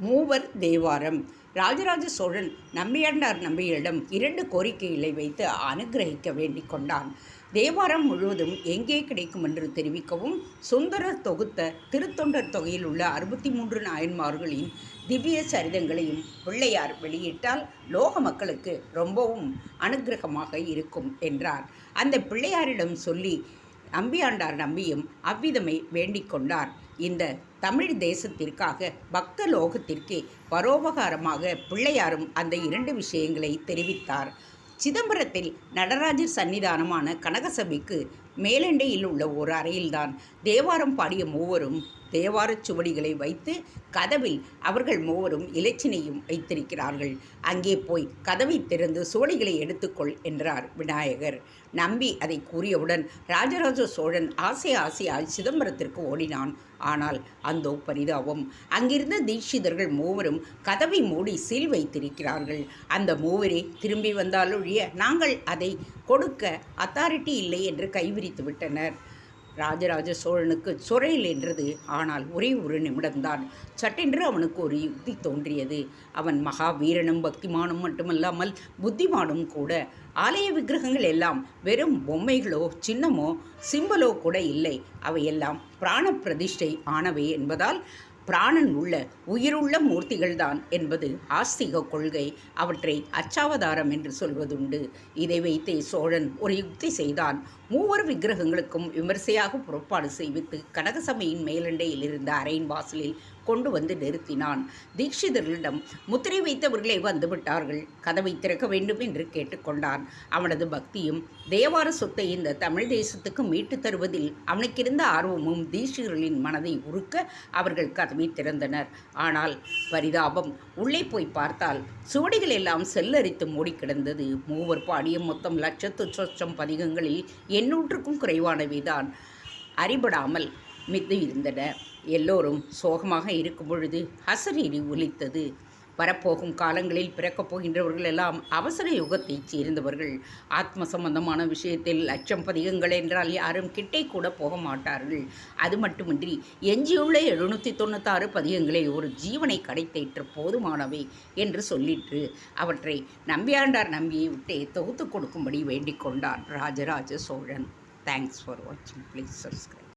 மூவர் தேவாரம். ராஜராஜ சோழன் நம்பியாண்டார் நம்பிகளிடம் 2 கோரிக்கைகளை வைத்து அனுகிரகிக்க வேண்டிக் கொண்டான். தேவாரம் முழுவதும் எங்கே கிடைக்கும் என்று தெரிவிக்கவும், சுந்தரர் தொகுத்த திருத்தொண்டர் தொகையில் உள்ள 63 நாயன்மார்களின் திவ்ய சரிதங்களையும் பிள்ளையார் வெளியிட்டால் லோக மக்களுக்கு ரொம்பவும் அனுகிரகமாக இருக்கும் என்றார். அந்த பிள்ளையாரிடம் சொல்லி நம்பியாண்டார் நம்பியும் அவ்விதமே வேண்டிக் கொண்டார். இந்த தமிழ் தேசத்திற்காக பக்த லோகத்திற்கு பரோபகாரமாக பிள்ளையாரும் அந்த 2 விஷயங்களை தெரிவித்தார். சிதம்பரத்தில் நடராஜர் சன்னிதானமான கனகசபைக்கு மேலண்டையில் உள்ள ஒரு அறையில்தான் தேவாரம் பாடிய மூவரும் தேவாரச் சுவடிகளை வைத்து கதவில் அவர்கள் மூவரும் இலச்சினையும் வைத்திருக்கிறார்கள். அங்கே போய் கதவை திறந்து சுவடிகளை எடுத்துக்கொள் என்றார் விநாயகர். நம்பி அதை கூறியவுடன் ராஜராஜ சோழன் ஆசையாய் சிதம்பரத்திற்கு ஓடினான். ஆனால் அந்தோ பரிதாபம், அங்கிருந்த தீட்சிதர்கள் மூவரும் கதவை மூடி சீல் வைத்திருக்கிறார்கள். அந்த மூவரே திரும்பி வந்தாலொழிய நாங்கள் அதை கொடுக்க அத்தாரிட்டி இல்லை என்று கைவிரித்து விட்டனர். ராஜராஜ சோழனுக்கு சொரையில் என்றது. ஆனால் ஒரே ஒரு நிமிடம்தான். சட்டென்று அவனுக்கு ஒரு யுக்தி தோன்றியது. அவன் மகாவீரனும் பக்திமானும் மட்டுமல்லாமல் புத்திமானும் கூட. ஆலய விக்கிரகங்கள் எல்லாம் வெறும் பொம்மைகளோ சின்னமோ சிம்பலோ கூட இல்லை. அவையெல்லாம் பிராண பிரதிஷ்டை ஆனவை என்பதால் பிராணன் உள்ள உயிருள்ள மூர்த்திகள்தான் என்பது ஆஸ்திக கொள்கை. அவற்றை அச்சாவதாரம் என்று சொல்வதுண்டு. இதை வைத்தே சோழன் ஒரு யுக்தி செய்தான். மூவர் விக்கிரகங்களுக்கும் விமர்சையாக புறப்பாடு செய்வித்து கனகசபையின் மேலண்டையில் இருந்த அறையின் வாசலில் கொண்டு வந்து நிறுத்தினான். தீட்சிதர்களிடம் முத்திரை வைத்தவர்களே வந்துவிட்டார்கள், கதவை திறக்க வேண்டும் என்று கேட்டுக்கொண்டான். அவனது பக்தியும் தேவார சொத்தை இந்த தமிழ் தேசத்துக்கு மீட்டு தருவதில் அவனுக்கிருந்த ஆர்வமும் தீட்சிதர்களின் மனதை உருக்க அவர்கள் கதவை திறந்தனர். ஆனால் பரிதாபம், உள்ளே போய் பார்த்தால் சுவடிகள் எல்லாம் செல்லரித்து மூடி கிடந்தது. மூவர் பாடிய மொத்தம் 1,00,000 பதிகங்களில் 800க்கும் குறைவானவைதான் அறிபடாமல் மித்து இருந்தன. எல்லோரும் சோகமாக இருக்கும் பொழுது அசரீரி ஒலித்தது. வரப்போகும் காலங்களில் பிறக்கப் போகின்றவர்கள் எல்லாம் அவசர யுகத்தைச் சேர்ந்தவர்கள். ஆத்ம சம்பந்தமான விஷயத்தில் 1,00,000 பதிகங்கள் என்றால் யாரும் கிட்டே கூட போக மாட்டார்கள். அது மட்டுமின்றி எஞ்சியுள்ள 796 பதிகங்களை ஒரு ஜீவனை கடைத்தேற்ற போதுமானவை என்று சொல்லிற்று. அவற்றை நம்பியாண்டார் நம்பியை விட்டே தொகுத்து கொடுக்கும்படி வேண்டிக் கொண்டான் ராஜராஜ சோழன். தேங்க்ஸ் ஃபார் வாட்சிங். Please subscribe.